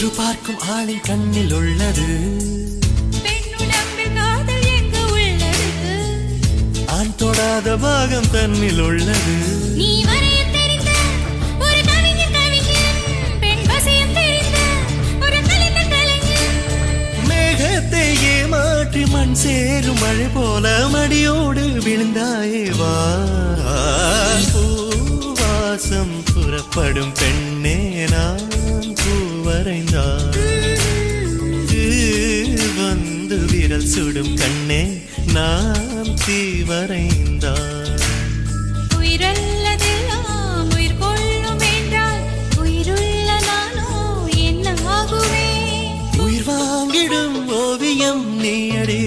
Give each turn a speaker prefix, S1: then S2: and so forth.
S1: உற்று பார்க்கும் ஆளின் கண்ணில் உள்ளது.
S2: பெண்ணுடம்பில் காதல் எங்கு உள்ளது?
S1: ஆண் தொடாத பாகம் தன்னில் உள்ளது.
S2: நீ வரைய தெரிந்த ஒரு கவிஞன் கவிஞன், பெண் வசியம் தெரிந்த ஒரு கலைஞன் கலைஞன்.
S1: மேகத்தை ஏமாற்றி மண் சேரும் மழை போல மடியோடு விழுந்தாயே வா. பூவாசம் புறப்படும் பெண்ணே நான் பூவரைந்தான். வந்து விரல் சுடும் கண்ணே நான் தீவரைந்தான்.
S2: உயிரல்லதெல்லாம் உயிர் கொள்ளும் என்றால் உயிருள்ள நானோ என்ன ஆகுவேன்?
S1: உயிர் வாங்கிடும் ஓவியம் நீ அடி.